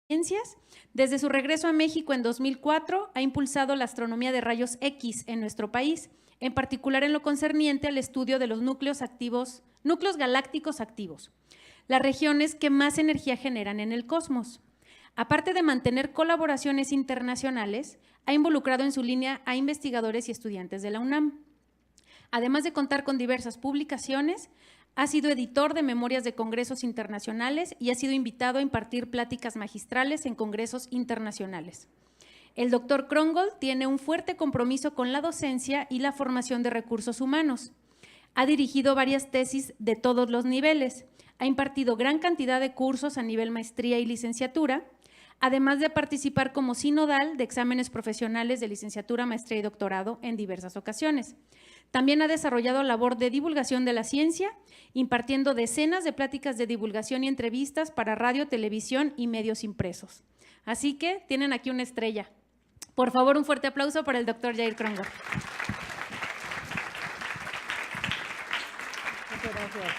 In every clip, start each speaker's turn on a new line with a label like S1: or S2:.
S1: Ciencias. Desde su regreso a México en 2004, ha impulsado la astronomía de rayos X en nuestro país, en particular en lo concerniente al estudio de los núcleos galácticos activos, las regiones que más energía generan en el cosmos. Aparte de mantener colaboraciones internacionales, ha involucrado en su línea a investigadores y estudiantes de la UNAM. Además de contar con diversas publicaciones, ha sido editor de memorias de congresos internacionales y ha sido invitado a impartir pláticas magistrales en congresos internacionales. El doctor Krongold tiene un fuerte compromiso con la docencia y la formación de recursos humanos. Ha dirigido varias tesis de todos los niveles, ha impartido gran cantidad de cursos a nivel maestría y licenciatura, además de participar como sinodal de exámenes profesionales de licenciatura, maestría y doctorado en diversas ocasiones. También ha desarrollado labor de divulgación de la ciencia, impartiendo decenas de pláticas de divulgación y entrevistas para radio, televisión y medios impresos. Así que tienen aquí una estrella. Por favor, un fuerte aplauso para el doctor Jair Krongold.
S2: Muchas gracias.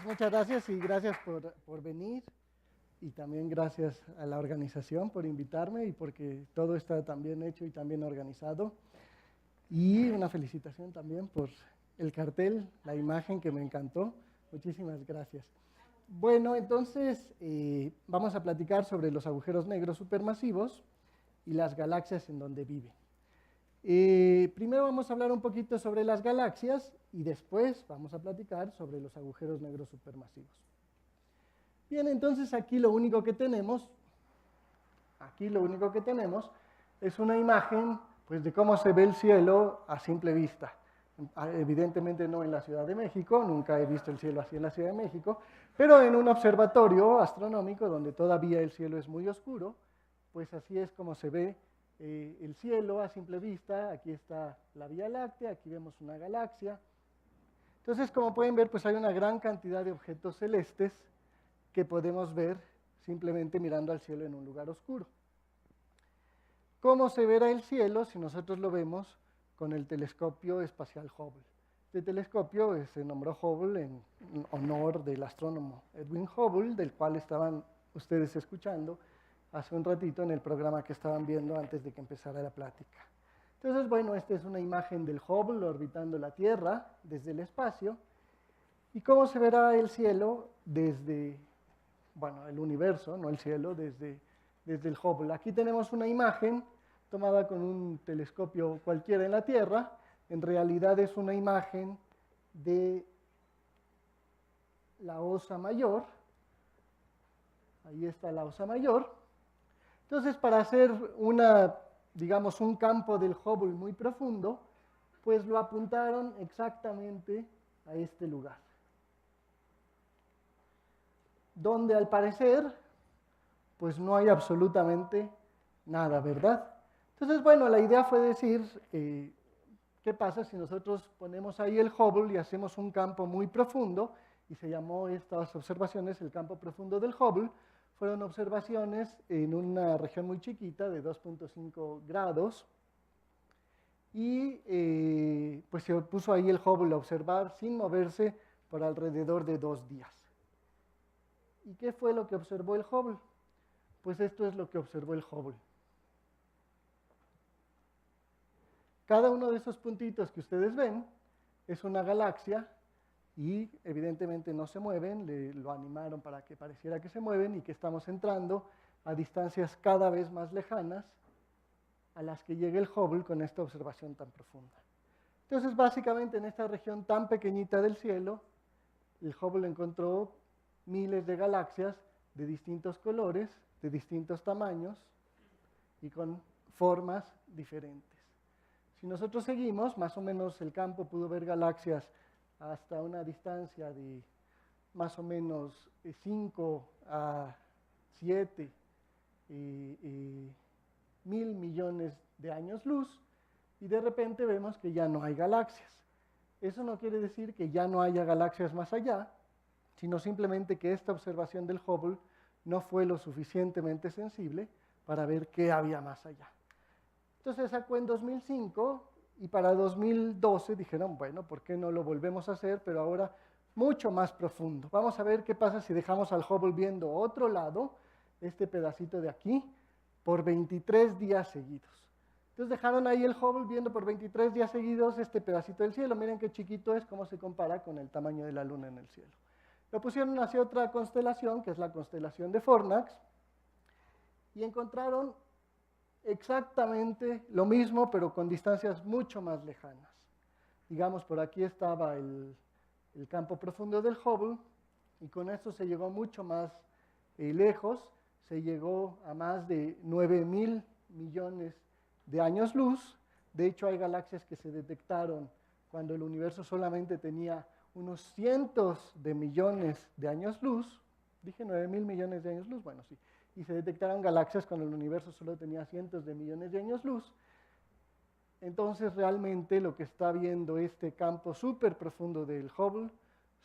S2: Muchas gracias y gracias por venir. Y también gracias a la organización por invitarme y porque todo está tan bien hecho y tan bien organizado. Y una felicitación también por el cartel, la imagen que me encantó. Muchísimas gracias. Bueno, entonces vamos a platicar sobre los agujeros negros supermasivos y las galaxias en donde viven. Primero vamos a hablar un poquito sobre las galaxias y después vamos a platicar sobre los agujeros negros supermasivos. Bien, entonces aquí lo único que tenemos es una imagen pues, de cómo se ve el cielo a simple vista. Evidentemente no en la Ciudad de México, nunca he visto el cielo así en la Ciudad de México, pero en un observatorio astronómico donde todavía el cielo es muy oscuro, pues así es como se ve el cielo a simple vista. Aquí está la Vía Láctea, aquí vemos una galaxia. Entonces, como pueden ver, pues hay una gran cantidad de objetos celestes que podemos ver simplemente mirando al cielo en un lugar oscuro. ¿Cómo se verá el cielo si nosotros lo vemos con el telescopio espacial Hubble? Este telescopio se nombró Hubble en honor del astrónomo Edwin Hubble, del cual estaban ustedes escuchando hace un ratito en el programa que estaban viendo antes de que empezara la plática. Entonces, bueno, esta es una imagen del Hubble orbitando la Tierra desde el espacio. ¿Y cómo se verá el cielo desde, bueno, el universo, no el cielo, desde el Hubble? Aquí tenemos una imagen tomada con un telescopio cualquiera en la Tierra. En realidad es una imagen de la Osa Mayor. Ahí está la Osa Mayor. Entonces, para hacer digamos, un campo del Hubble muy profundo, pues lo apuntaron exactamente a este lugar, donde al parecer, pues no hay absolutamente nada, ¿verdad? Entonces, bueno, la idea fue decir, ¿qué pasa si nosotros ponemos ahí el Hubble y hacemos un campo muy profundo? Y se llamó estas observaciones el campo profundo del Hubble. Fueron observaciones en una región muy chiquita de 2.5 grados. Y pues se puso ahí el Hubble a observar sin moverse por alrededor de 2 días. ¿Y qué fue lo que observó el Hubble? Pues esto es lo que observó el Hubble. Cada uno de esos puntitos que ustedes ven es una galaxia y evidentemente no se mueven, lo animaron para que pareciera que se mueven y que estamos entrando a distancias cada vez más lejanas a las que llega el Hubble con esta observación tan profunda. Entonces, básicamente en esta región tan pequeñita del cielo, el Hubble encontró miles de galaxias de distintos colores, de distintos tamaños y con formas diferentes. Si nosotros seguimos, más o menos el campo pudo ver galaxias hasta una distancia de más o menos 5 a 7 mil millones de años luz, y de repente vemos que ya no hay galaxias. Eso no quiere decir que ya no haya galaxias más allá, sino simplemente que esta observación del Hubble no fue lo suficientemente sensible para ver qué había más allá. Entonces sacó en 2005 y para 2012 dijeron, bueno, ¿por qué no lo volvemos a hacer? Pero ahora mucho más profundo. Vamos a ver qué pasa si dejamos al Hubble viendo otro lado, este pedacito de aquí, por 23 días seguidos. Entonces dejaron ahí el Hubble viendo por 23 días seguidos este pedacito del cielo. Miren qué chiquito es, cómo se compara con el tamaño de la luna en el cielo. Lo pusieron hacia otra constelación, que es la constelación de Fornax, y encontraron exactamente lo mismo, pero con distancias mucho más lejanas. Digamos, por aquí estaba el campo profundo del Hubble, y con esto se llegó mucho más lejos, se llegó a más de 9.000 millones de años luz. De hecho, hay galaxias que se detectaron cuando el universo solamente tenía unos cientos de millones de años luz. Dije 9.000 millones de años luz, bueno, sí. Y se detectaron galaxias cuando el universo solo tenía cientos de millones de años luz. Entonces, realmente lo que está viendo este campo súper profundo del Hubble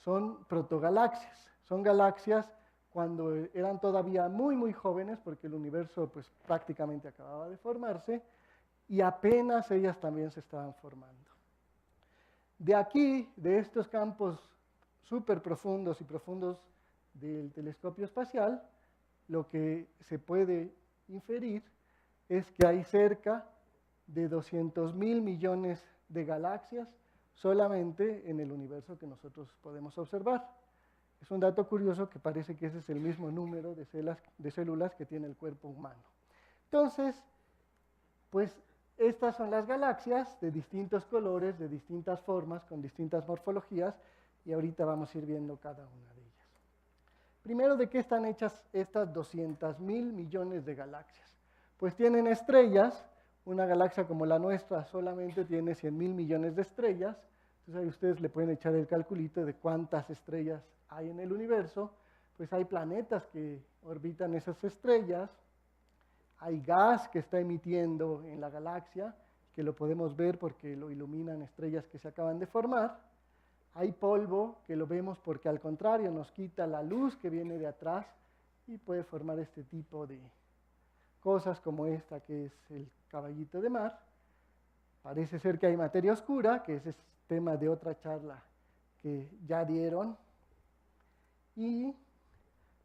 S2: son protogalaxias. Son galaxias cuando eran todavía muy, muy jóvenes, porque el universo pues, prácticamente acababa de formarse, y apenas ellas también se estaban formando. De aquí, de estos campos súper profundos y profundos del telescopio espacial, lo que se puede inferir es que hay cerca de 200.000 millones de galaxias solamente en el universo que nosotros podemos observar. Es un dato curioso que parece que ese es el mismo número de células que tiene el cuerpo humano. Entonces, pues estas son las galaxias de distintos colores, de distintas formas, con distintas morfologías, y ahorita vamos a ir viendo cada una de ellas. Primero, ¿de qué están hechas estas 200.000 millones de galaxias? Pues tienen estrellas. Una galaxia como la nuestra solamente tiene 100.000 millones de estrellas. Entonces ahí ustedes le pueden echar el calculito de cuántas estrellas hay en el universo. Pues hay planetas que orbitan esas estrellas. Hay gas que está emitiendo en la galaxia, que lo podemos ver porque lo iluminan estrellas que se acaban de formar. Hay polvo que lo vemos porque al contrario nos quita la luz que viene de atrás y puede formar este tipo de cosas como esta que es el caballito de mar. Parece ser que hay materia oscura, que ese es tema de otra charla que ya dieron. Y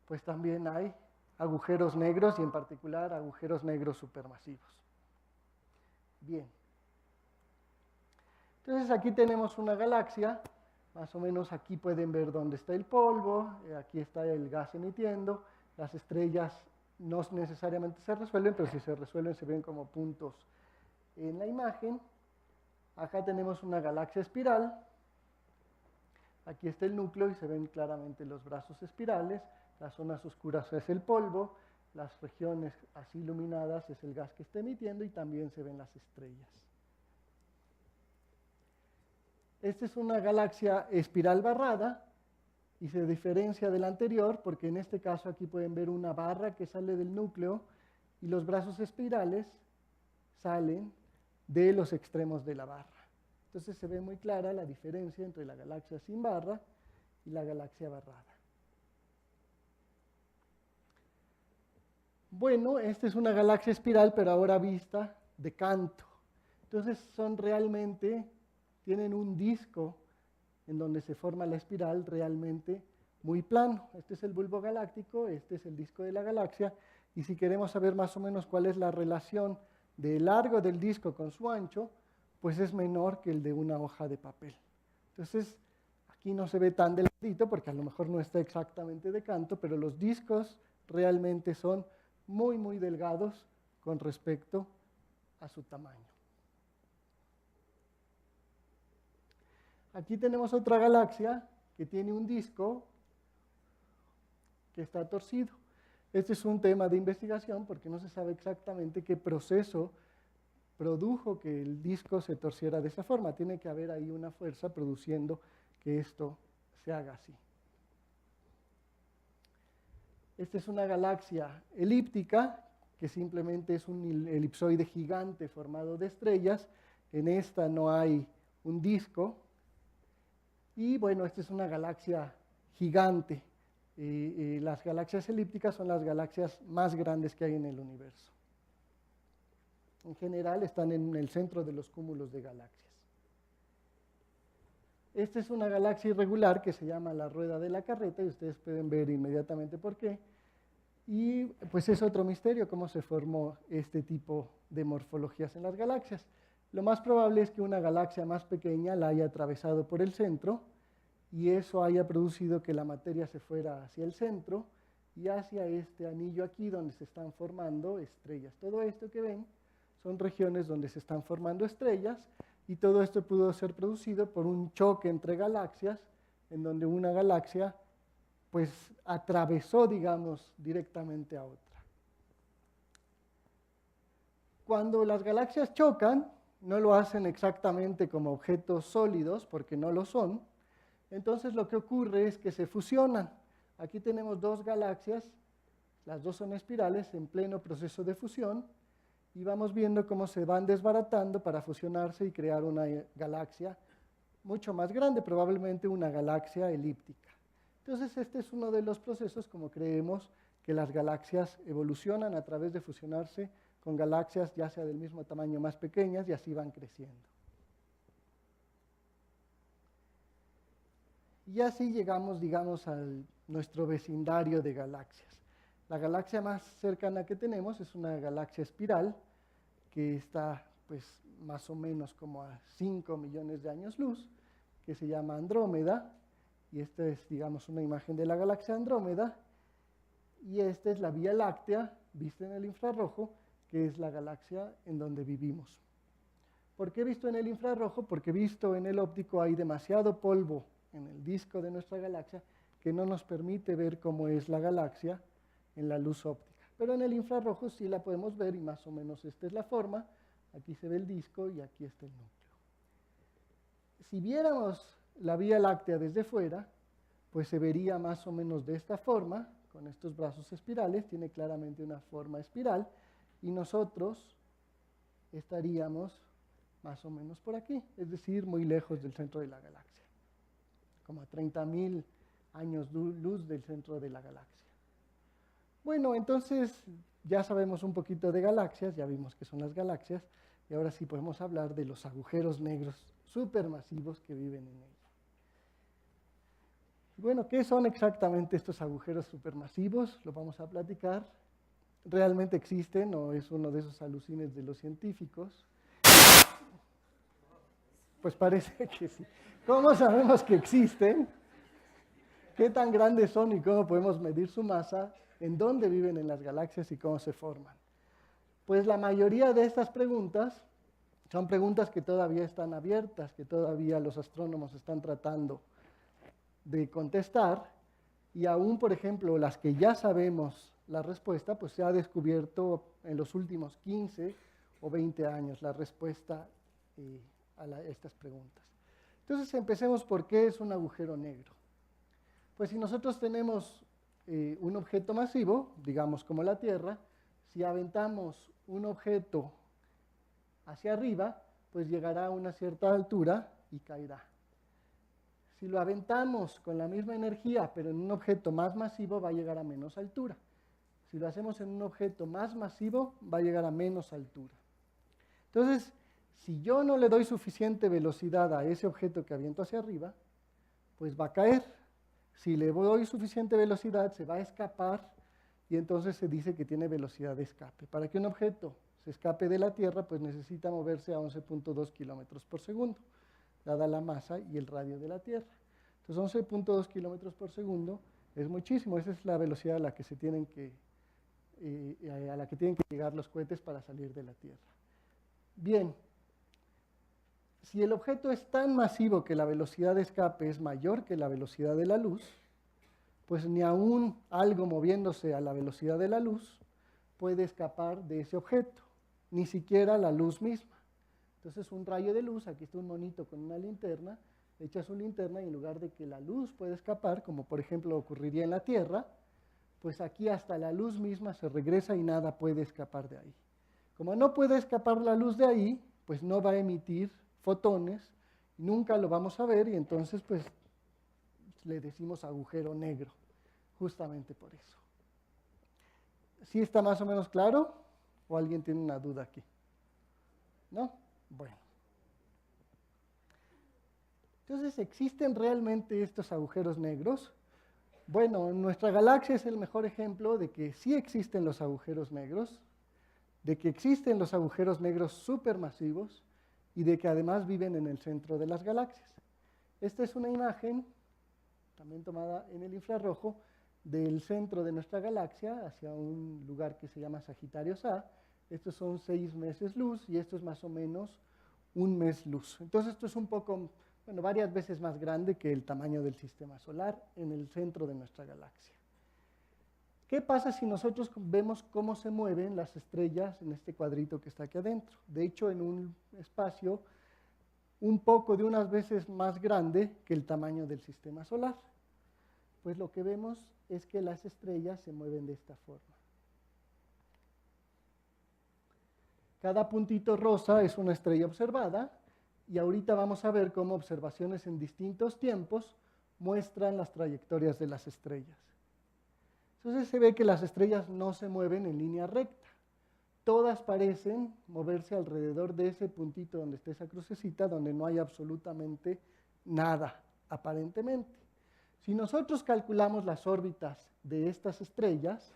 S2: pues también hay agujeros negros y en particular agujeros negros supermasivos. Bien. Entonces aquí tenemos una galaxia. Más o menos aquí pueden ver dónde está el polvo, aquí está el gas emitiendo, las estrellas no necesariamente se resuelven, pero si se resuelven se ven como puntos en la imagen. Acá tenemos una galaxia espiral, aquí está el núcleo y se ven claramente los brazos espirales, las zonas oscuras es el polvo, las regiones así iluminadas es el gas que está emitiendo y también se ven las estrellas. Esta es una galaxia espiral barrada y se diferencia de la anterior porque en este caso aquí pueden ver una barra que sale del núcleo y los brazos espirales salen de los extremos de la barra. Entonces se ve muy clara la diferencia entre la galaxia sin barra y la galaxia barrada. Bueno, esta es una galaxia espiral pero ahora vista de canto. Entonces son realmente... tienen un disco en donde se forma la espiral realmente muy plano. Este es el bulbo galáctico, este es el disco de la galaxia, y si queremos saber más o menos cuál es la relación del largo del disco con su ancho, pues es menor que el de una hoja de papel. Entonces, aquí no se ve tan delgadito porque a lo mejor no está exactamente de canto, pero los discos realmente son muy, muy delgados con respecto a su tamaño. Aquí tenemos otra galaxia que tiene un disco que está torcido. Este es un tema de investigación porque no se sabe exactamente qué proceso produjo que el disco se torciera de esa forma. Tiene que haber ahí una fuerza produciendo que esto se haga así. Esta es una galaxia elíptica que simplemente es un elipsoide gigante formado de estrellas. En esta no hay un disco. Y bueno, esta es una galaxia gigante. Las galaxias elípticas son las galaxias más grandes que hay en el universo. En general están en el centro de los cúmulos de galaxias. Esta es una galaxia irregular que se llama la rueda de la carreta y ustedes pueden ver inmediatamente por qué. Y pues es otro misterio cómo se formó este tipo de morfologías en las galaxias. Lo más probable es que una galaxia más pequeña la haya atravesado por el centro y eso haya producido que la materia se fuera hacia el centro y hacia este anillo aquí donde se están formando estrellas. Todo esto que ven son regiones donde se están formando estrellas y todo esto pudo ser producido por un choque entre galaxias en donde una galaxia pues atravesó, digamos, directamente a otra. Cuando las galaxias chocan, no lo hacen exactamente como objetos sólidos, porque no lo son, entonces lo que ocurre es que se fusionan. Aquí tenemos dos galaxias, las dos son espirales en pleno proceso de fusión, y vamos viendo cómo se van desbaratando para fusionarse y crear una galaxia mucho más grande, probablemente una galaxia elíptica. Entonces, este es uno de los procesos como creemos que las galaxias evolucionan a través de fusionarse con galaxias ya sea del mismo tamaño más pequeñas y así van creciendo. Y así llegamos, digamos, a nuestro vecindario de galaxias. La galaxia más cercana que tenemos es una galaxia espiral que está pues más o menos como a 5 millones de años luz, que se llama Andrómeda. Y esta es, digamos, una imagen de la galaxia Andrómeda. Y esta es la Vía Láctea, vista en el infrarrojo, que es la galaxia en donde vivimos. ¿Por qué visto en el infrarrojo? Porque visto en el óptico hay demasiado polvo en el disco de nuestra galaxia que no nos permite ver cómo es la galaxia en la luz óptica. Pero en el infrarrojo sí la podemos ver y más o menos esta es la forma. Aquí se ve el disco y aquí está el núcleo. Si viéramos la Vía Láctea desde fuera, pues se vería más o menos de esta forma, con estos brazos espirales, tiene claramente una forma espiral, y nosotros estaríamos más o menos por aquí, es decir, muy lejos del centro de la galaxia, como a 30.000 años luz del centro de la galaxia. Bueno, entonces ya sabemos un poquito de galaxias, ya vimos qué son las galaxias, y ahora sí podemos hablar de los agujeros negros supermasivos que viven en ella. Bueno, ¿qué son exactamente estos agujeros supermasivos? Lo vamos a platicar. ¿Realmente existen o es uno de esos alucines de los científicos? Pues parece que sí. ¿Cómo sabemos que existen? ¿Qué tan grandes son y cómo podemos medir su masa? ¿En dónde viven en las galaxias y cómo se forman? Pues la mayoría de estas preguntas son preguntas que todavía están abiertas, que todavía los astrónomos están tratando de contestar, y aún, por ejemplo, las que ya sabemos la respuesta, pues se ha descubierto en los últimos 15 o 20 años la respuesta a estas preguntas. Entonces, empecemos por qué es un agujero negro. Pues si nosotros tenemos un objeto masivo, digamos como la Tierra, si aventamos un objeto hacia arriba, pues llegará a una cierta altura y caerá. Si lo aventamos con la misma energía, pero en un objeto más masivo, va a llegar a menos altura. Si lo hacemos en un objeto más masivo, va a llegar a menos altura. Entonces, si yo no le doy suficiente velocidad a ese objeto que aviento hacia arriba, pues va a caer. Si le doy suficiente velocidad, se va a escapar y entonces se dice que tiene velocidad de escape. Para que un objeto se escape de la Tierra, pues necesita moverse a 11.2 kilómetros por segundo, dada la masa y el radio de la Tierra. Entonces 11.2 kilómetros por segundo es muchísimo, esa es la velocidad a la que tienen que llegar los cohetes para salir de la Tierra. Bien, si el objeto es tan masivo que la velocidad de escape es mayor que la velocidad de la luz, pues ni aún algo moviéndose a la velocidad de la luz puede escapar de ese objeto, ni siquiera la luz misma. Entonces un rayo de luz, aquí está un monito con una linterna, echa su linterna y en lugar de que la luz pueda escapar, como por ejemplo ocurriría en la Tierra, pues aquí hasta la luz misma se regresa y nada puede escapar de ahí. Como no puede escapar la luz de ahí, pues no va a emitir fotones, nunca lo vamos a ver y entonces pues le decimos agujero negro, justamente por eso. ¿Sí está más o menos claro? ¿O alguien tiene una duda aquí? ¿No? Bueno. Entonces, ¿existen realmente estos agujeros negros? Bueno, nuestra galaxia es el mejor ejemplo de que sí existen los agujeros negros, de que existen los agujeros negros supermasivos y de que además viven en el centro de las galaxias. Esta es una imagen, también tomada en el infrarrojo, del centro de nuestra galaxia hacia un lugar que se llama Sagitarios A. Estos son 6 meses luz y esto es más o menos 1 mes luz. Entonces esto es un poco, bueno, varias veces más grande que el tamaño del sistema solar en el centro de nuestra galaxia. ¿Qué pasa si nosotros vemos cómo se mueven las estrellas en este cuadrito que está aquí adentro? De hecho, en un espacio un poco de unas veces más grande que el tamaño del sistema solar. Pues lo que vemos es que las estrellas se mueven de esta forma. Cada puntito rosa es una estrella observada y ahorita vamos a ver cómo observaciones en distintos tiempos muestran las trayectorias de las estrellas. Entonces se ve que las estrellas no se mueven en línea recta. Todas parecen moverse alrededor de ese puntito donde está esa crucecita, donde no hay absolutamente nada, aparentemente. Si nosotros calculamos las órbitas de estas estrellas,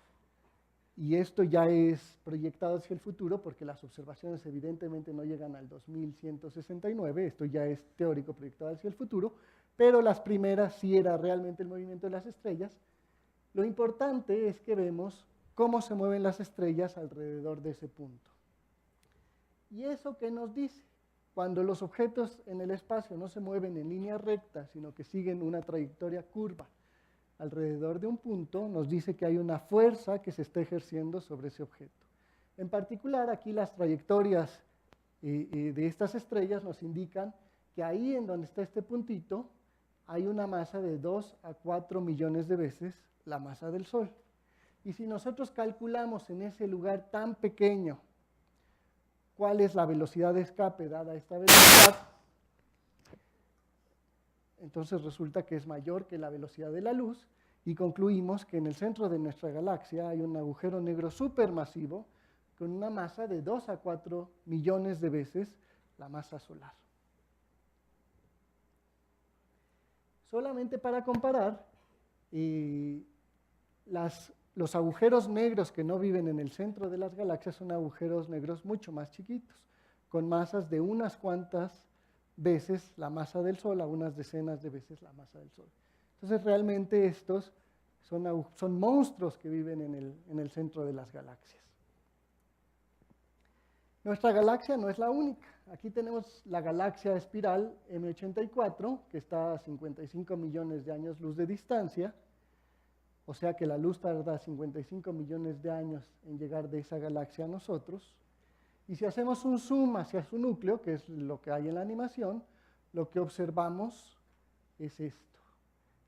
S2: y esto ya es proyectado hacia el futuro, porque las observaciones evidentemente no llegan al 2169, esto ya es teórico proyectado hacia el futuro, pero las primeras sí era realmente el movimiento de las estrellas. Lo importante es que vemos cómo se mueven las estrellas alrededor de ese punto. ¿Y eso qué nos dice? Cuando los objetos en el espacio no se mueven en línea recta, sino que siguen una trayectoria curva alrededor de un punto, nos dice que hay una fuerza que se está ejerciendo sobre ese objeto. En particular, aquí las trayectorias de estas estrellas nos indican que ahí en donde está este puntito hay una masa de 2 a 4 millones de veces la masa del Sol. Y si nosotros calculamos en ese lugar tan pequeño cuál es la velocidad de escape dada esta velocidad, entonces resulta que es mayor que la velocidad de la luz y concluimos que en el centro de nuestra galaxia hay un agujero negro supermasivo con una masa de 2 a 4 millones de veces la masa solar. Solamente para comparar, los agujeros negros que no viven en el centro de las galaxias son agujeros negros mucho más chiquitos, con masas de unas cuantas veces la masa del Sol a unas decenas de veces la masa del Sol. Entonces realmente estos son monstruos que viven en el centro de las galaxias. Nuestra galaxia no es la única. Aquí tenemos la galaxia espiral M84, que está a 55 millones de años luz de distancia, o sea que la luz tarda 55 millones de años en llegar de esa galaxia a nosotros. Y si hacemos un zoom hacia su núcleo, que es lo que hay en la animación, lo que observamos es esto.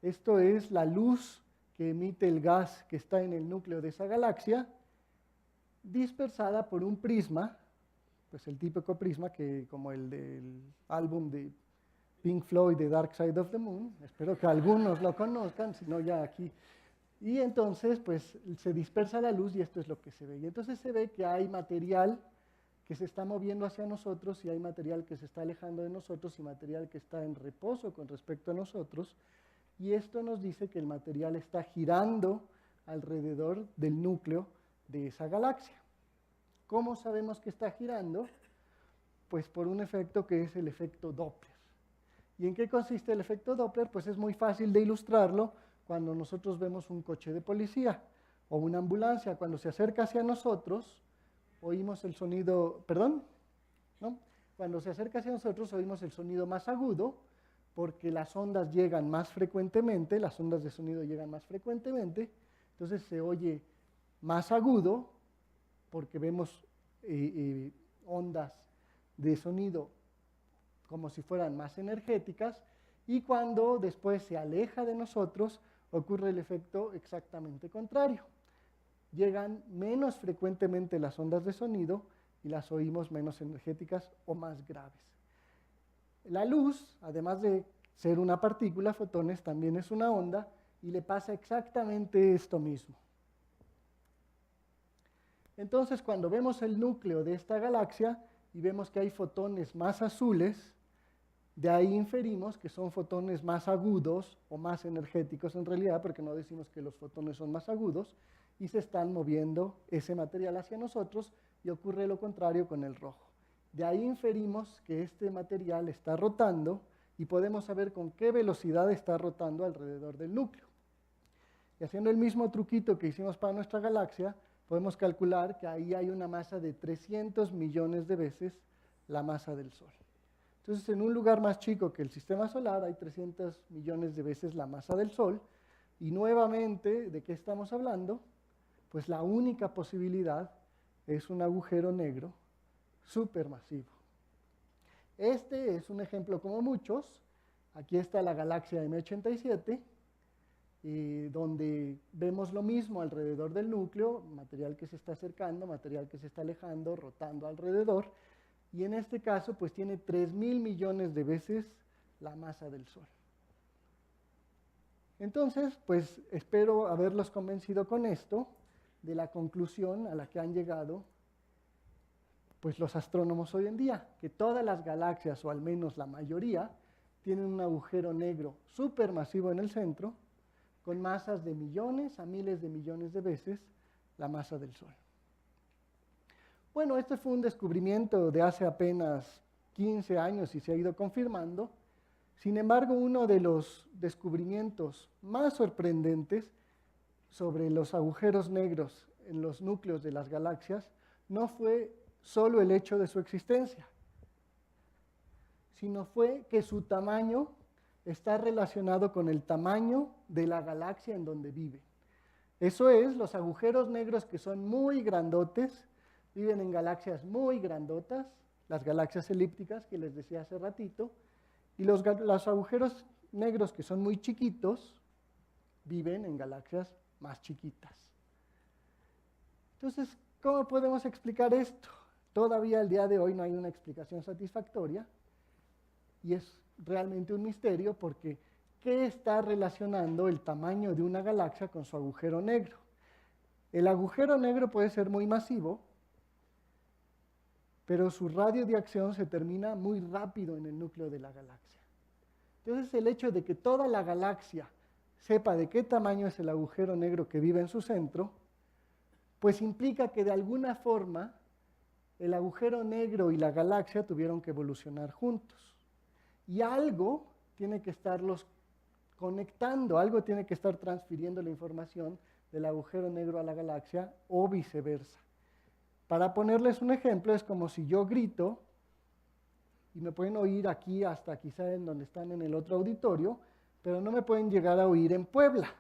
S2: Esto es la luz que emite el gas que está en el núcleo de esa galaxia, dispersada por un prisma, pues el típico prisma que, como el del álbum de Pink Floyd, The Dark Side of the Moon, espero que algunos lo conozcan, si no ya aquí. Y entonces, pues se dispersa la luz y esto es lo que se ve. Y entonces se ve que hay material que se está moviendo hacia nosotros y hay material que se está alejando de nosotros y material que está en reposo con respecto a nosotros. Y esto nos dice que el material está girando alrededor del núcleo de esa galaxia. ¿Cómo sabemos que está girando? Pues por un efecto que es el efecto Doppler. ¿Y en qué consiste el efecto Doppler? Pues es muy fácil de ilustrarlo cuando nosotros vemos un coche de policía o una ambulancia. Cuando se acerca hacia nosotros, oímos el sonido, ¿perdón? ¿No? Cuando se acerca hacia nosotros oímos el sonido más agudo porque las ondas llegan más frecuentemente, las ondas de sonido llegan más frecuentemente, entonces se oye más agudo porque vemos ondas de sonido como si fueran más energéticas, y cuando después se aleja de nosotros ocurre el efecto exactamente contrario. Llegan menos frecuentemente las ondas de sonido y las oímos menos energéticas o más graves. La luz, además de ser una partícula, fotones, también es una onda y le pasa exactamente esto mismo. Entonces, cuando vemos el núcleo de esta galaxia y vemos que hay fotones más azules, De ahí inferimos que son fotones más agudos o más energéticos en realidad, porque no decimos que los fotones son más agudos, y se están moviendo ese material hacia nosotros, y ocurre lo contrario con el rojo. De ahí inferimos que este material está rotando y podemos saber con qué velocidad está rotando alrededor del núcleo. Y haciendo el mismo truquito que hicimos para nuestra galaxia, podemos calcular que ahí hay una masa de 300 millones de veces la masa del Sol. Entonces, en un lugar más chico que el sistema solar hay 300 millones de veces la masa del Sol. Y nuevamente, ¿de qué estamos hablando? Pues la única posibilidad es un agujero negro supermasivo. Este es un ejemplo como muchos. Aquí está la galaxia M87, donde vemos lo mismo alrededor del núcleo, material que se está acercando, material que se está alejando, rotando alrededor. Y en este caso, pues tiene 3.000 millones de veces la masa del Sol. Entonces, pues espero haberlos convencido con esto de la conclusión a la que han llegado pues los astrónomos hoy en día, que todas las galaxias, o al menos la mayoría, tienen un agujero negro supermasivo en el centro, con masas de millones a miles de millones de veces la masa del Sol. Bueno, este fue un descubrimiento de hace apenas 15 años y se ha ido confirmando. Sin embargo, uno de los descubrimientos más sorprendentes sobre los agujeros negros en los núcleos de las galaxias no fue solo el hecho de su existencia, sino fue que su tamaño está relacionado con el tamaño de la galaxia en donde vive. Eso es, los agujeros negros que son muy grandotes, viven en galaxias muy grandotas, las galaxias elípticas que les decía hace ratito, y los agujeros negros que son muy chiquitos, viven en galaxias más chiquitas. Entonces, ¿cómo podemos explicar esto? Todavía al día de hoy no hay una explicación satisfactoria, y es realmente un misterio porque ¿qué está relacionando el tamaño de una galaxia con su agujero negro? El agujero negro puede ser muy masivo, pero su radio de acción se termina muy rápido en el núcleo de la galaxia. Entonces, el hecho de que toda la galaxia sepa de qué tamaño es el agujero negro que vive en su centro, pues implica que de alguna forma el agujero negro y la galaxia tuvieron que evolucionar juntos. Y algo tiene que estarlos conectando, algo tiene que estar transfiriendo la información del agujero negro a la galaxia o viceversa. Para ponerles un ejemplo, es como si yo grito, y me pueden oír aquí hasta quizá en donde están en el otro auditorio, pero no me pueden llegar a oír en Puebla.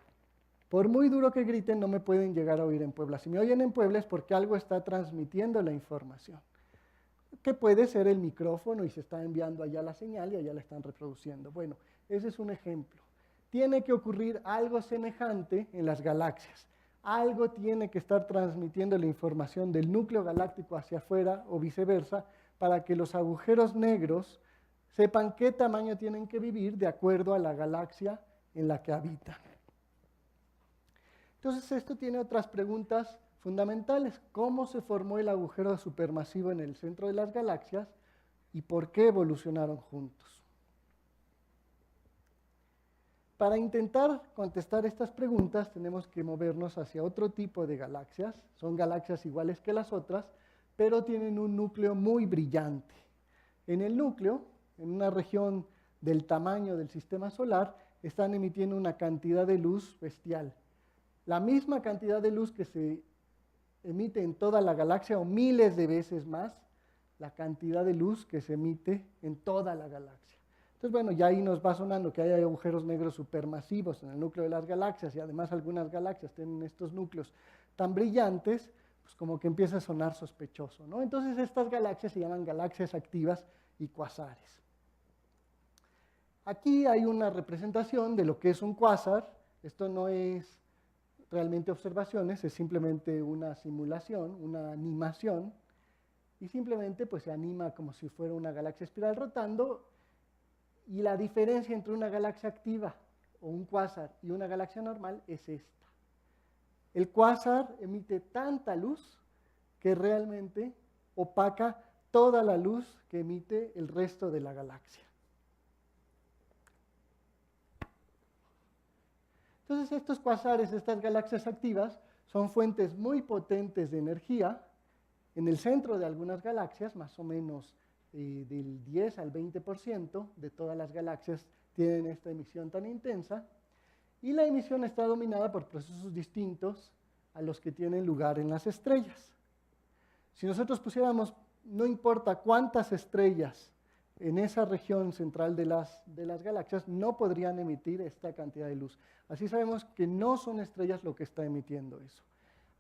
S2: Por muy duro que griten, no me pueden llegar a oír en Puebla. Si me oyen en Puebla es porque algo está transmitiendo la información, que puede ser el micrófono y se está enviando allá la señal y allá la están reproduciendo. Bueno, ese es un ejemplo. Tiene que ocurrir algo semejante en las galaxias. Algo tiene que estar transmitiendo la información del núcleo galáctico hacia afuera o viceversa para que los agujeros negros sepan qué tamaño tienen que vivir de acuerdo a la galaxia en la que habitan. Entonces, esto tiene otras preguntas fundamentales. ¿Cómo se formó el agujero supermasivo en el centro de las galaxias y por qué evolucionaron juntos? Para intentar contestar estas preguntas tenemos que movernos hacia otro tipo de galaxias. Son galaxias iguales que las otras, pero tienen un núcleo muy brillante. En el núcleo, en una región del tamaño del sistema solar, están emitiendo una cantidad de luz bestial. La misma cantidad de luz que se emite en toda la galaxia, o miles de veces más, la cantidad de luz que se emite en toda la galaxia. Entonces, bueno, ya ahí nos va sonando que hay agujeros negros supermasivos en el núcleo de las galaxias, y además algunas galaxias tienen estos núcleos tan brillantes, pues como que empieza a sonar sospechoso, ¿no? Entonces, estas galaxias se llaman galaxias activas y cuásares. Aquí hay una representación de lo que es un cuásar. Esto no es realmente observaciones, es simplemente una simulación, una animación, y simplemente pues se anima como si fuera una galaxia espiral rotando, y la diferencia entre una galaxia activa o un cuásar y una galaxia normal es esta. El cuásar emite tanta luz que realmente opaca toda la luz que emite el resto de la galaxia. Entonces estos cuasares, estas galaxias activas, son fuentes muy potentes de energía. En el centro de algunas galaxias, más o menos del 10 al 20% de todas las galaxias tienen esta emisión tan intensa, y la emisión está dominada por procesos distintos a los que tienen lugar en las estrellas. Si nosotros pusiéramos, no importa cuántas estrellas en esa región central de las galaxias, no podrían emitir esta cantidad de luz. Así sabemos que no son estrellas lo que está emitiendo eso.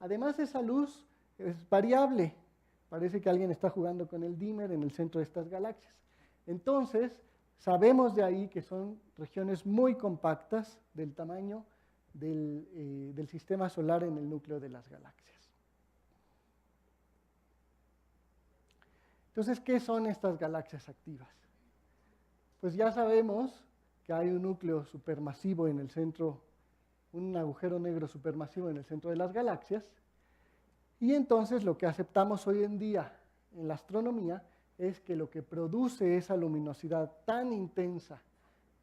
S2: Además, esa luz es variable. Parece que alguien está jugando con el dimmer en el centro de estas galaxias. Entonces, sabemos de ahí que son regiones muy compactas del tamaño del sistema solar en el núcleo de las galaxias. Entonces, ¿qué son estas galaxias activas? Pues ya sabemos que hay un núcleo supermasivo en el centro, un agujero negro supermasivo en el centro de las galaxias, y entonces lo que aceptamos hoy en día en la astronomía es que lo que produce esa luminosidad tan intensa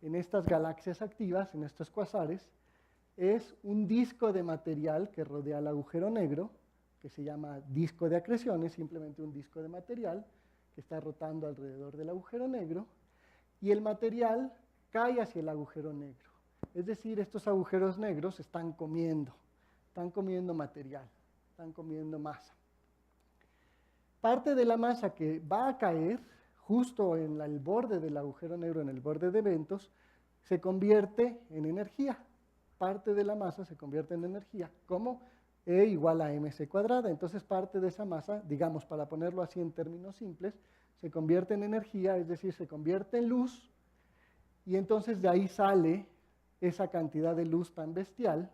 S2: en estas galaxias activas, en estos cuasares, es un disco de material que rodea el agujero negro, que se llama disco de acreción, es simplemente un disco de material que está rotando alrededor del agujero negro, y el material cae hacia el agujero negro. Es decir, estos agujeros negros están comiendo material, están comiendo masa. Parte de la masa que va a caer justo en el borde del agujero negro, en el borde de eventos, se convierte en energía. Parte de la masa se convierte en energía, como E igual a mc cuadrada. Entonces, parte de esa masa, digamos, para ponerlo así en términos simples, se convierte en energía, es decir, se convierte en luz, y entonces de ahí sale esa cantidad de luz tan bestial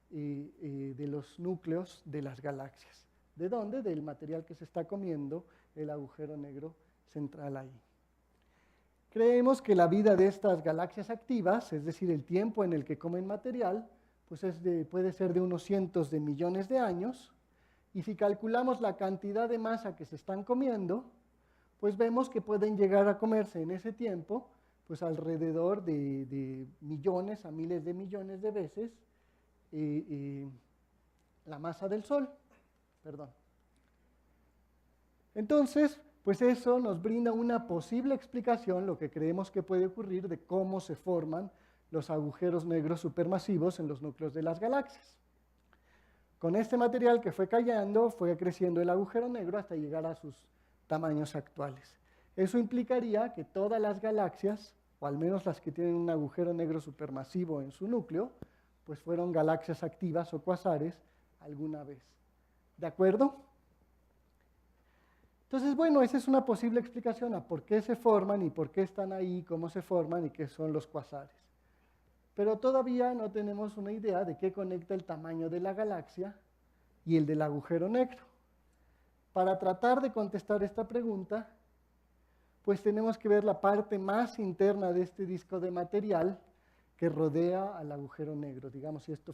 S2: de los núcleos de las galaxias. ¿De dónde? Del material que se está comiendo el agujero negro central ahí. Creemos que la vida de estas galaxias activas, es decir, el tiempo en el que comen material, pues puede ser de unos cientos de millones de años, y si calculamos la cantidad de masa que se están comiendo, pues vemos que pueden llegar a comerse en ese tiempo pues alrededor de millones a miles de millones de veces la masa del Sol. Entonces, pues eso nos brinda una posible explicación, lo que creemos que puede ocurrir, de cómo se forman los agujeros negros supermasivos en los núcleos de las galaxias. Con este material que fue cayendo, fue creciendo el agujero negro hasta llegar a sus tamaños actuales. Eso implicaría que todas las galaxias, o al menos las que tienen un agujero negro supermasivo en su núcleo, pues fueron galaxias activas o cuasares alguna vez. ¿De acuerdo? Entonces, bueno, esa es una posible explicación a por qué se forman y por qué están ahí, cómo se forman y qué son los cuasares. Pero todavía no tenemos una idea de qué conecta el tamaño de la galaxia y el del agujero negro. Para tratar de contestar esta pregunta, pues tenemos que ver la parte más interna de este disco de material que rodea al agujero negro. Digamos, si esto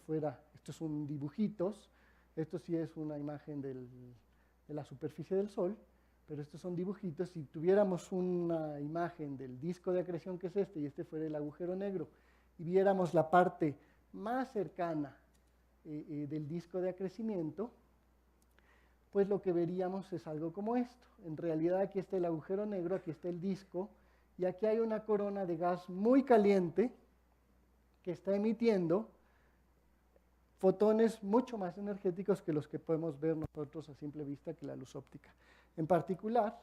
S2: es un dibujitos, esto sí es una imagen de la superficie del Sol, pero estos son dibujitos. Si tuviéramos una imagen del disco de acreción que es y este fuera el agujero negro, y viéramos la parte más cercana del disco de acrecimiento, pues lo que veríamos es algo como esto. En realidad aquí está el agujero negro, aquí está el disco, y aquí hay una corona de gas muy caliente que está emitiendo fotones mucho más energéticos que los que podemos ver nosotros a simple vista, que la luz óptica. En particular,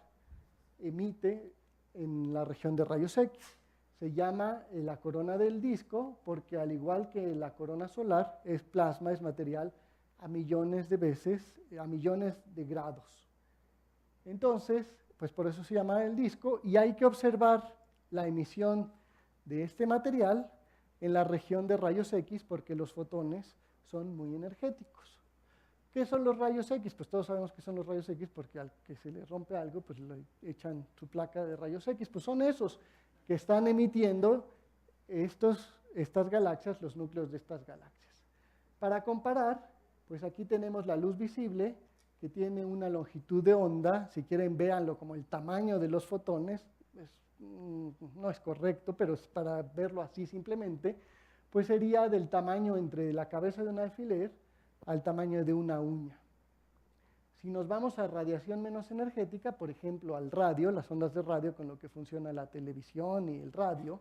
S2: emite en la región de rayos X. Se llama la corona del disco porque, al igual que la corona solar, es plasma, es material a millones de veces, a millones de grados. Entonces, pues por eso se llama el disco, y hay que observar la emisión de este material en la región de rayos X porque los fotones son muy energéticos. ¿Qué son los rayos X? Pues todos sabemos que son los rayos X porque al que se le rompe algo, pues le echan su placa de rayos X. Pues son esos que están emitiendo estas galaxias, los núcleos de estas galaxias. Para comparar, pues aquí tenemos la luz visible, que tiene una longitud de onda. Si quieren, véanlo como el tamaño de los fotones. No es correcto, pero es para verlo así simplemente. pues sería del tamaño entre la cabeza de un alfiler al tamaño de una uña. Si nos vamos a radiación menos energética, por ejemplo, al radio, las ondas de radio con lo que funciona la televisión y el radio,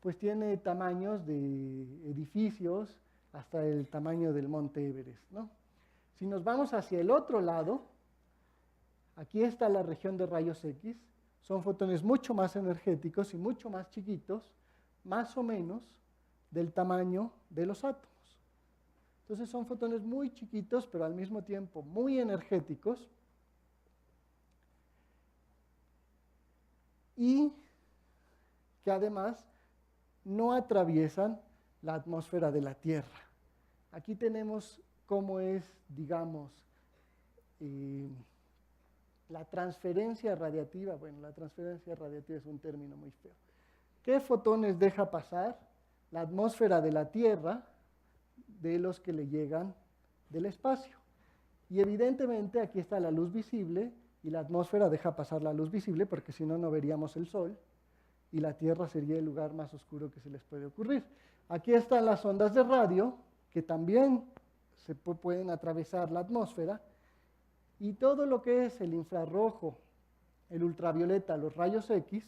S2: pues tiene tamaños de edificios hasta el tamaño del Monte Everest, ¿no? Si nos vamos hacia el otro lado, aquí está la región de rayos X, son fotones mucho más energéticos y mucho más chiquitos, más o menos del tamaño de los átomos. Entonces son fotones muy chiquitos, pero al mismo tiempo muy energéticos y que además no atraviesan la atmósfera de la Tierra. Aquí tenemos cómo es, digamos, la transferencia radiativa. Bueno, la transferencia radiativa es un término muy feo. ¿Qué fotones deja pasar la atmósfera de la Tierra de los que le llegan del espacio? Y evidentemente aquí está la luz visible y la atmósfera deja pasar la luz visible porque si no, no veríamos el Sol y la Tierra sería el lugar más oscuro que se les puede ocurrir. Aquí están las ondas de radio que también se pueden atravesar la atmósfera y todo lo que es el infrarrojo, el ultravioleta, los rayos X,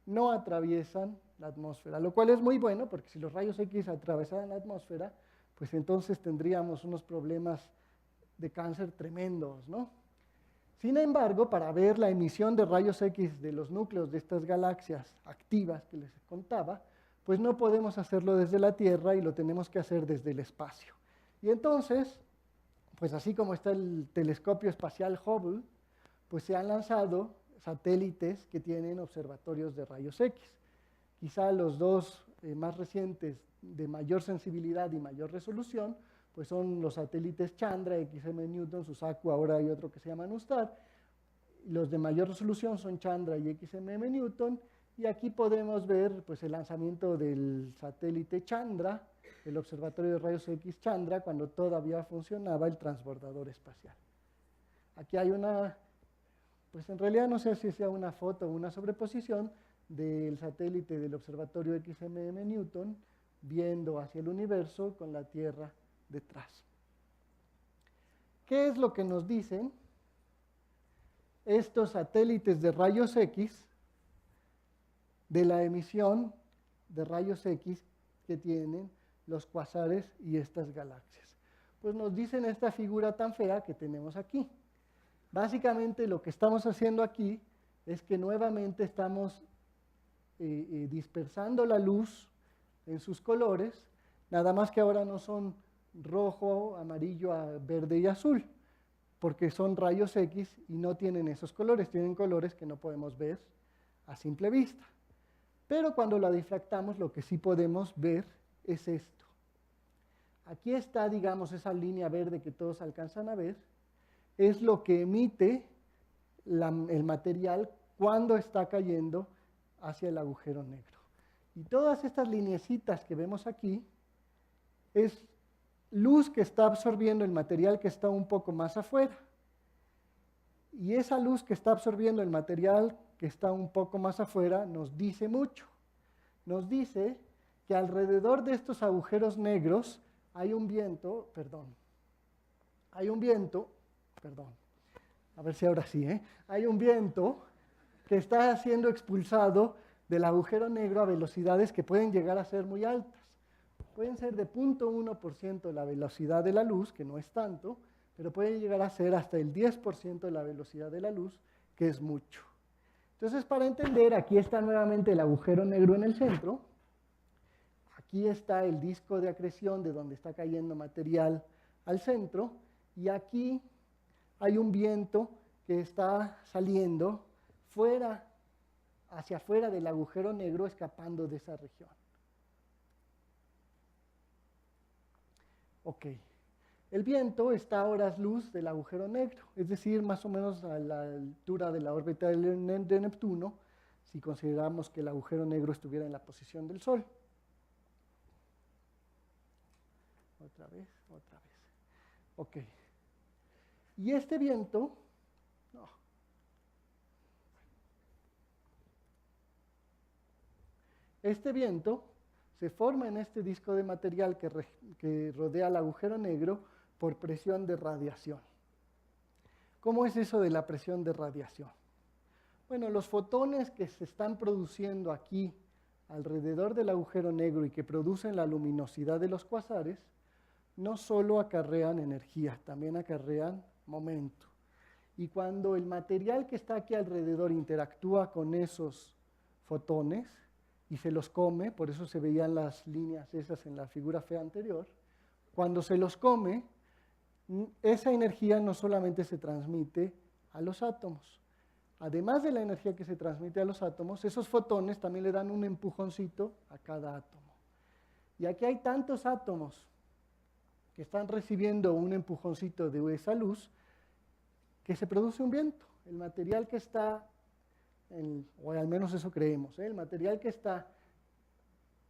S2: no atraviesan la atmósfera, lo cual es muy bueno porque si los rayos X atravesaran la atmósfera, pues entonces tendríamos unos problemas de cáncer tremendos, ¿no? Sin embargo, para ver la emisión de rayos X de los núcleos de estas galaxias activas que les contaba, pues no podemos hacerlo desde la Tierra y lo tenemos que hacer desde el espacio. Y entonces, pues así como está el telescopio espacial Hubble, pues se han lanzado satélites que tienen observatorios de rayos X. Quizá los dos más recientes de mayor sensibilidad y mayor resolución, pues son los satélites Chandra, XM Newton, Suzaku, ahora hay otro que se llama NuSTAR. Los de mayor resolución son Chandra y XMM Newton, y aquí podemos ver pues, el lanzamiento del satélite Chandra, el Observatorio de Rayos X Chandra, cuando todavía funcionaba el transbordador espacial. Aquí hay una, pues en realidad no sé si sea una foto o una sobreposición del satélite del Observatorio XMM Newton, viendo hacia el universo con la Tierra detrás. ¿Qué es lo que nos dicen estos satélites de rayos X de la emisión de rayos X que tienen los cuasares y estas galaxias? Pues nos dicen esta figura tan fea que tenemos aquí. Básicamente lo que estamos haciendo aquí es que nuevamente estamos dispersando la luz en sus colores, nada más que ahora no son rojo, amarillo, verde y azul, porque son rayos X y no tienen esos colores, tienen colores que no podemos ver a simple vista. Pero cuando la difractamos, lo que sí podemos ver es esto. Aquí está, digamos, esa línea verde que todos alcanzan a ver, es lo que emite el material cuando está cayendo hacia el agujero negro. Y todas estas lineecitas que vemos aquí es luz que está absorbiendo el material que está un poco más afuera. Y esa luz que está absorbiendo el material que está un poco más afuera nos dice mucho. Nos dice que alrededor de estos agujeros negros hay un viento, a ver si ahora sí, hay un viento que está siendo expulsado del agujero negro a velocidades que pueden llegar a ser muy altas. Pueden ser de 0.1% la velocidad de la luz, que no es tanto, pero puede llegar a ser hasta el 10% de la velocidad de la luz, que es mucho. Entonces, para entender, aquí está nuevamente el agujero negro en el centro, aquí está el disco de acreción de donde está cayendo material al centro, y aquí hay un viento que está saliendo hacia afuera del agujero negro, escapando de esa región. Ok, el viento está a horas luz del agujero negro, es decir, más o menos a la altura de la órbita de Neptuno, si consideramos que el agujero negro estuviera en la posición del Sol. Otra vez. Ok. Y este viento, se forma en este disco de material que rodea el agujero negro por presión de radiación. ¿Cómo es eso de la presión de radiación? Bueno, los fotones que se están produciendo aquí alrededor del agujero negro y que producen la luminosidad de los cuásares, no solo acarrean energía, también acarrean momento. Y cuando el material que está aquí alrededor interactúa con esos fotones y se los come, por eso se veían las líneas esas en la figura fea anterior, cuando se los come, esa energía no solamente se transmite a los átomos. Además de la energía que se transmite a los átomos, esos fotones también le dan un empujoncito a cada átomo. Y aquí hay tantos átomos que están recibiendo un empujoncito de esa luz, que se produce un viento. El material que está, o al menos eso creemos, el material que está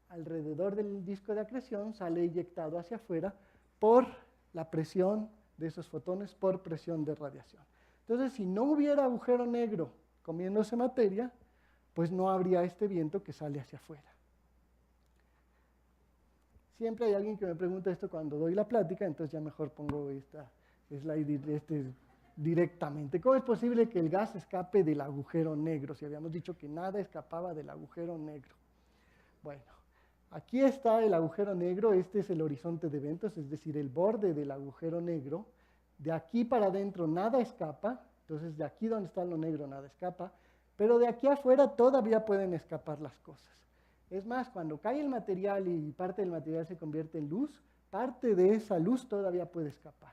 S2: alrededor del disco de acreción sale eyectado hacia afuera por la presión de esos fotones, por presión de radiación. Entonces, si no hubiera agujero negro comiéndose materia, pues no habría este viento que sale hacia afuera. Siempre hay alguien que me pregunta esto cuando doy la plática, entonces ya mejor pongo esta slide directamente. ¿Cómo es posible que el gas escape del agujero negro? Si habíamos dicho que nada escapaba del agujero negro. Bueno, aquí está el agujero negro, este es el horizonte de eventos, es decir, el borde del agujero negro. De aquí para adentro nada escapa, entonces de aquí donde está lo negro nada escapa, pero de aquí afuera todavía pueden escapar las cosas. Es más, cuando cae el material y parte del material se convierte en luz, parte de esa luz todavía puede escapar.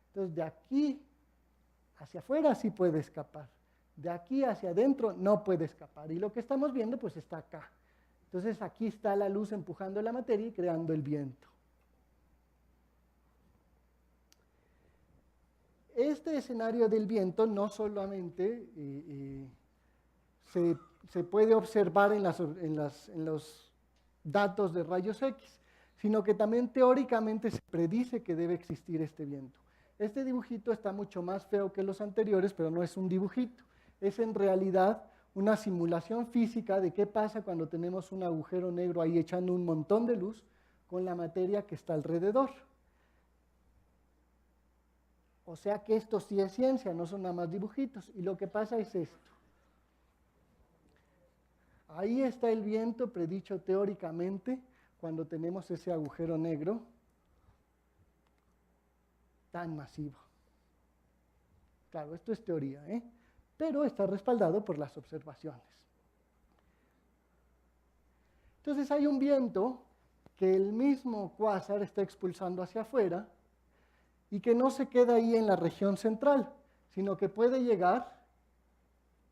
S2: Entonces, de aquí hacia afuera sí puede escapar. De aquí hacia adentro no puede escapar. Y lo que estamos viendo, pues está acá. Entonces, aquí está la luz empujando la materia y creando el viento. Este escenario del viento no solamente se puede observar en los datos de rayos X, sino que también teóricamente se predice que debe existir este viento. Este dibujito está mucho más feo que los anteriores, pero no es un dibujito. Es en realidad una simulación física de qué pasa cuando tenemos un agujero negro ahí echando un montón de luz con la materia que está alrededor. O sea que esto sí es ciencia, no son nada más dibujitos. Y lo que pasa es esto. Ahí está el viento predicho teóricamente cuando tenemos ese agujero negro tan masivo. Claro, esto es teoría, pero está respaldado por las observaciones. Entonces hay un viento que el mismo cuásar está expulsando hacia afuera y que no se queda ahí en la región central, sino que puede llegar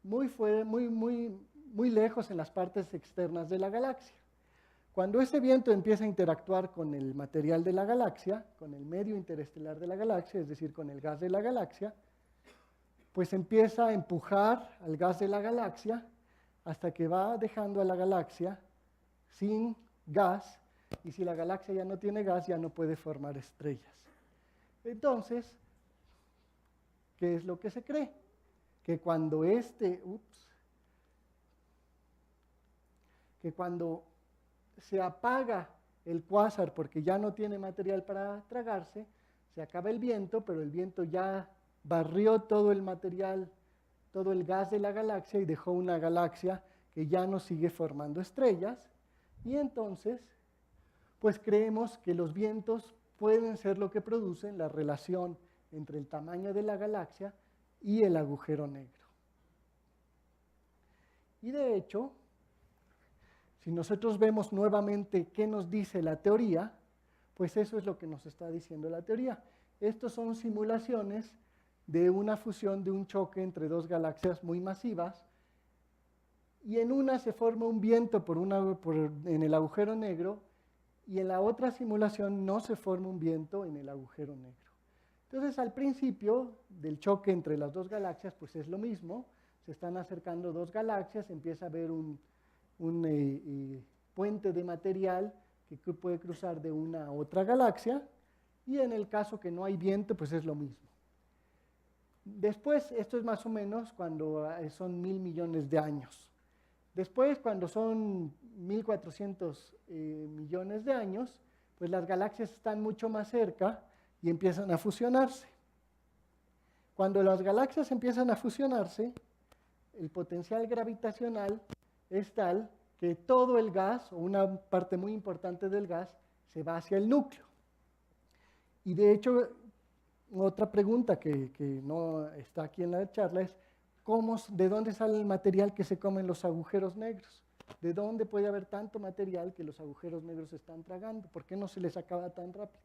S2: muy lejos en las partes externas de la galaxia. Cuando ese viento empieza a interactuar con el material de la galaxia, con el medio interestelar de la galaxia, es decir, con el gas de la galaxia, pues empieza a empujar al gas de la galaxia hasta que va dejando a la galaxia sin gas, y si la galaxia ya no tiene gas, ya no puede formar estrellas. Entonces, ¿qué es lo que se cree? Que cuando se apaga el cuásar porque ya no tiene material para tragarse, se acaba el viento, pero el viento ya barrió todo el material, todo el gas de la galaxia y dejó una galaxia que ya no sigue formando estrellas. Y entonces, pues creemos que los vientos pueden ser lo que producen la relación entre el tamaño de la galaxia y el agujero negro. Y de hecho, si nosotros vemos nuevamente qué nos dice la teoría, pues eso es lo que nos está diciendo la teoría. Estos son simulaciones de una fusión, de un choque entre dos galaxias muy masivas, y en una se forma un viento en el agujero negro, y en la otra simulación no se forma un viento en el agujero negro. Entonces, al principio del choque entre las dos galaxias, pues es lo mismo, se están acercando dos galaxias, empieza a haber un puente de material que puede cruzar de una a otra galaxia, y en el caso que no hay viento, pues es lo mismo. Después, esto es más o menos cuando son 1.000 millones de años. Después, cuando son 1.400 millones de años, pues las galaxias están mucho más cerca y empiezan a fusionarse. Cuando las galaxias empiezan a fusionarse, el potencial gravitacional es tal que todo el gas, o una parte muy importante del gas, se va hacia el núcleo. Y de hecho, otra pregunta que no está aquí en la charla es, ¿de dónde sale el material que se comen los agujeros negros? ¿De dónde puede haber tanto material que los agujeros negros están tragando? ¿Por qué no se les acaba tan rápido?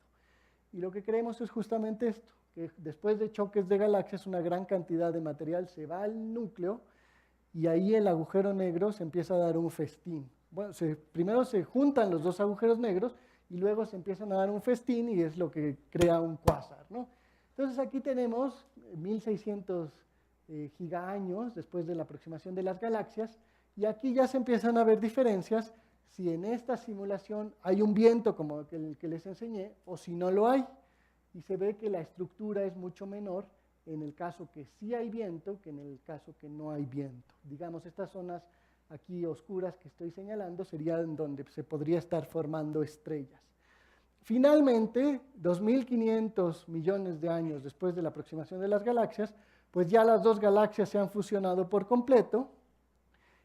S2: Y lo que creemos es justamente esto, que después de choques de galaxias, una gran cantidad de material se va al núcleo y ahí el agujero negro se empieza a dar un festín. Bueno, primero se juntan los dos agujeros negros y luego se empiezan a dar un festín y es lo que crea un cuásar, ¿no? Entonces aquí tenemos 1.600 gigaaños después de la aproximación de las galaxias y aquí ya se empiezan a ver diferencias si en esta simulación hay un viento como el que les enseñé o si no lo hay. Y se ve que la estructura es mucho menor en el caso que sí hay viento que en el caso que no hay viento. Digamos, estas zonas aquí oscuras que estoy señalando serían donde se podría estar formando estrellas. Finalmente, 2.500 millones de años después de la aproximación de las galaxias, pues ya las dos galaxias se han fusionado por completo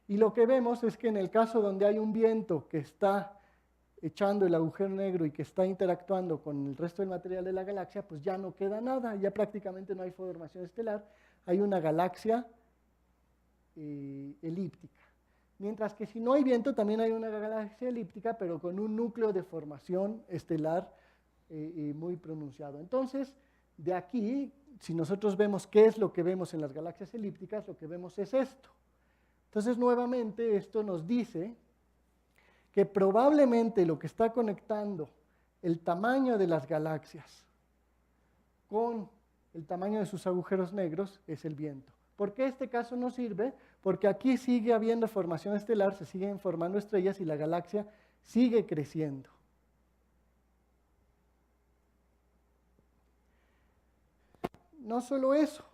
S2: y lo que vemos es que en el caso donde hay un viento que está echando el agujero negro y que está interactuando con el resto del material de la galaxia, pues ya no queda nada, ya prácticamente no hay formación estelar, hay una galaxia elíptica. Mientras que si no hay viento, también hay una galaxia elíptica, pero con un núcleo de formación estelar muy pronunciado. Entonces, de aquí, si nosotros vemos qué es lo que vemos en las galaxias elípticas, lo que vemos es esto. Entonces, nuevamente, esto nos dice que probablemente lo que está conectando el tamaño de las galaxias con el tamaño de sus agujeros negros es el viento. ¿Por qué este caso no sirve? Porque aquí sigue habiendo formación estelar, se siguen formando estrellas y la galaxia sigue creciendo. No solo eso,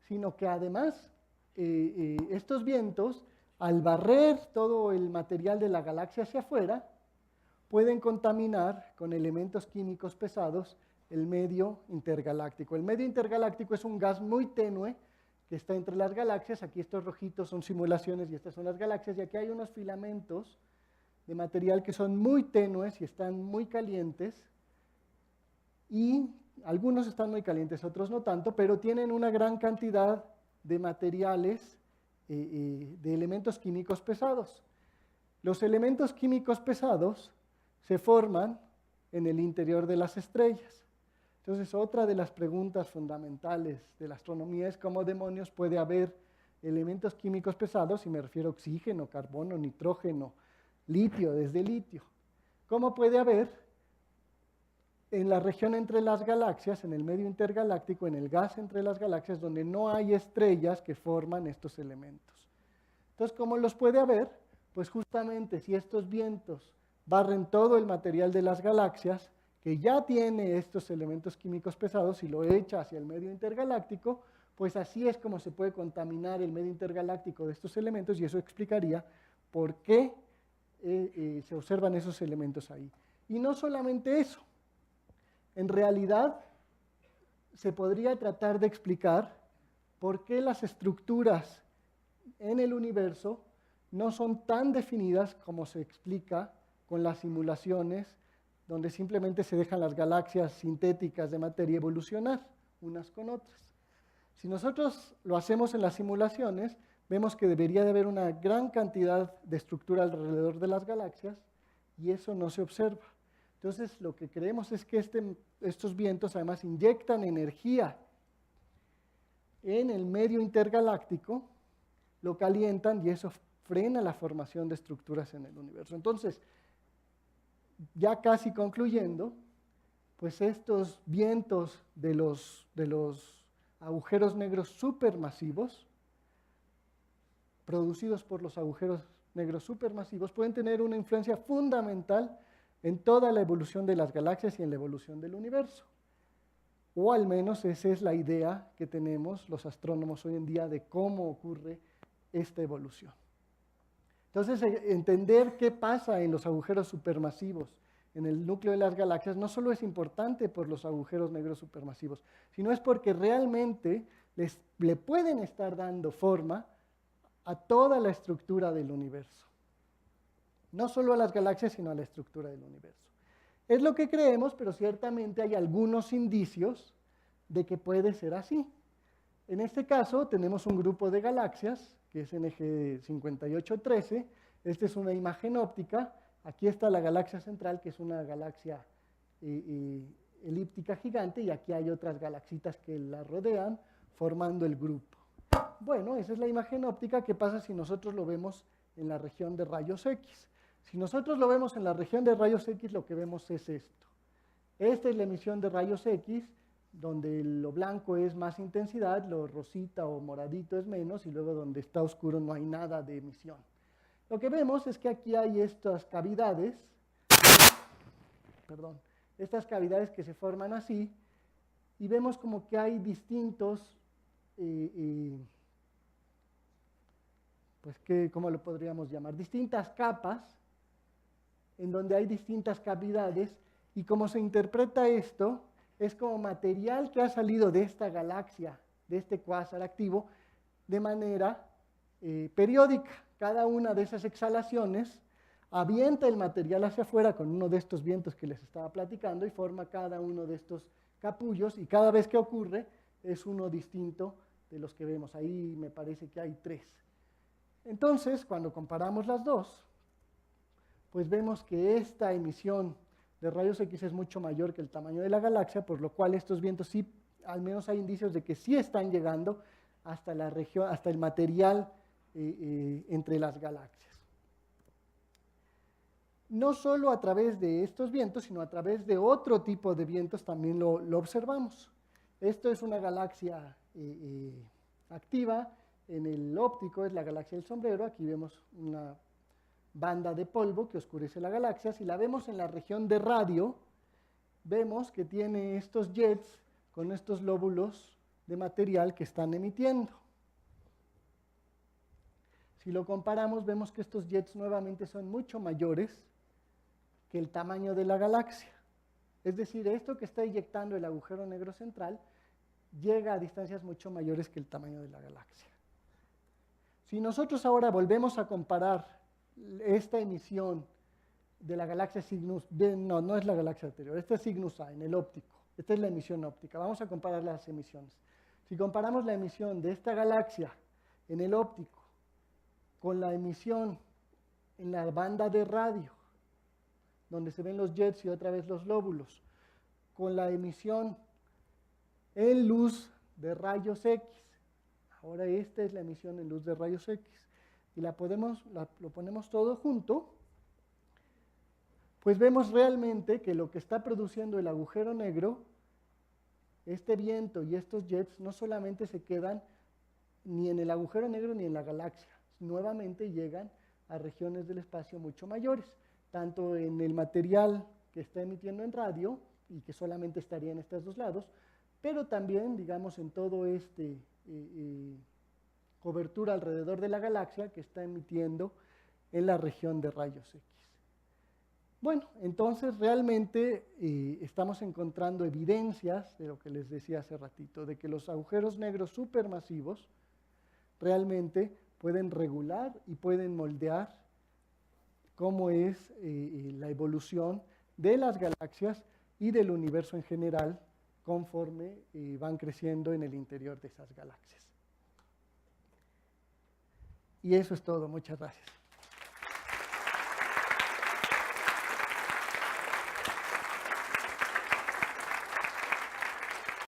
S2: sino que además estos vientos, al barrer todo el material de la galaxia hacia afuera, pueden contaminar con elementos químicos pesados el medio intergaláctico. El medio intergaláctico es un gas muy tenue que está entre las galaxias. Aquí estos rojitos son simulaciones y estas son las galaxias. Y aquí hay unos filamentos de material que son muy tenues y están muy calientes. Y algunos están muy calientes, otros no tanto, pero tienen una gran cantidad de materiales, de elementos químicos pesados. Los elementos químicos pesados se forman en el interior de las estrellas. Entonces, otra de las preguntas fundamentales de la astronomía es cómo demonios puede haber elementos químicos pesados, y me refiero a oxígeno, carbono, nitrógeno, litio, desde litio. ¿Cómo puede haber en la región entre las galaxias, en el medio intergaláctico, en el gas entre las galaxias, donde no hay estrellas que forman estos elementos? Entonces, ¿cómo los puede haber? Pues justamente si estos vientos barren todo el material de las galaxias, que ya tiene estos elementos químicos pesados y lo echa hacia el medio intergaláctico, pues así es como se puede contaminar el medio intergaláctico de estos elementos y eso explicaría por qué se observan esos elementos ahí. Y no solamente eso, en realidad se podría tratar de explicar por qué las estructuras en el universo no son tan definidas como se explica con las simulaciones, donde simplemente se dejan las galaxias sintéticas de materia evolucionar unas con otras. Si nosotros lo hacemos en las simulaciones, vemos que debería de haber una gran cantidad de estructura alrededor de las galaxias y eso no se observa. Entonces, lo que creemos es que estos vientos además inyectan energía en el medio intergaláctico, lo calientan y eso frena la formación de estructuras en el universo. Entonces, ya casi concluyendo, pues estos vientos de los agujeros negros supermasivos, producidos por los agujeros negros supermasivos, pueden tener una influencia fundamental en toda la evolución de las galaxias y en la evolución del universo. O al menos esa es la idea que tenemos los astrónomos hoy en día de cómo ocurre esta evolución. Entonces, entender qué pasa en los agujeros supermasivos, en el núcleo de las galaxias, no solo es importante por los agujeros negros supermasivos, sino es porque realmente le pueden estar dando forma a toda la estructura del universo. No solo a las galaxias, sino a la estructura del universo. Es lo que creemos, pero ciertamente hay algunos indicios de que puede ser así. En este caso tenemos un grupo de galaxias, que es NG 5813. Esta es una imagen óptica. Aquí está la galaxia central, que es una galaxia elíptica gigante, y aquí hay otras galaxitas que la rodean, formando el grupo. Bueno, esa es la imagen óptica. ¿Qué pasa si nosotros lo vemos en la región de rayos X? Si nosotros lo vemos en la región de rayos X, lo que vemos es esto. Esta es la emisión de rayos X, donde lo blanco es más intensidad, lo rosita o moradito es menos, y luego donde está oscuro no hay nada de emisión. Lo que vemos es que aquí hay estas cavidades, estas cavidades que se forman así, y vemos como que hay distintos, ¿cómo lo podríamos llamar? Distintas capas, en donde hay distintas cavidades, y como se interpreta esto, es como material que ha salido de esta galaxia, de este cuásar activo, de manera periódica. Cada una de esas exhalaciones avienta el material hacia afuera con uno de estos vientos que les estaba platicando y forma cada uno de estos capullos, y cada vez que ocurre es uno distinto de los que vemos. Ahí me parece que hay 3. Entonces, cuando comparamos las dos, pues vemos que esta emisión de rayos X es mucho mayor que el tamaño de la galaxia, por lo cual estos vientos sí, al menos hay indicios de que sí están llegando hasta la región, hasta el material entre las galaxias. No solo a través de estos vientos, sino a través de otro tipo de vientos también lo observamos. Esto es una galaxia activa. En el óptico es la galaxia del sombrero. Aquí vemos una banda de polvo que oscurece la galaxia. Si la vemos en la región de radio, vemos que tiene estos jets con estos lóbulos de material que están emitiendo. Si lo comparamos, vemos que estos jets nuevamente son mucho mayores que el tamaño de la galaxia. Es decir, esto que está eyectando el agujero negro central llega a distancias mucho mayores que el tamaño de la galaxia. Si nosotros ahora volvemos a comparar esta emisión de la galaxia Cygnus, no es la galaxia anterior, esta es Cygnus A en el óptico, esta es la emisión óptica, vamos a comparar las emisiones. Si comparamos la emisión de esta galaxia en el óptico con la emisión en la banda de radio, donde se ven los jets y otra vez los lóbulos, con la emisión en luz de rayos X, ahora esta es la emisión en luz de rayos X, y lo ponemos todo junto, pues vemos realmente que lo que está produciendo el agujero negro, este viento y estos jets, no solamente se quedan ni en el agujero negro ni en la galaxia, nuevamente llegan a regiones del espacio mucho mayores, tanto en el material que está emitiendo en radio, y que solamente estaría en estos dos lados, pero también, digamos, en todo este cobertura alrededor de la galaxia que está emitiendo en la región de rayos X. Bueno, entonces realmente estamos encontrando evidencias de lo que les decía hace ratito, de que los agujeros negros supermasivos realmente pueden regular y pueden moldear cómo es la evolución de las galaxias y del universo en general conforme van creciendo en el interior de esas galaxias. Y eso es todo. Muchas gracias.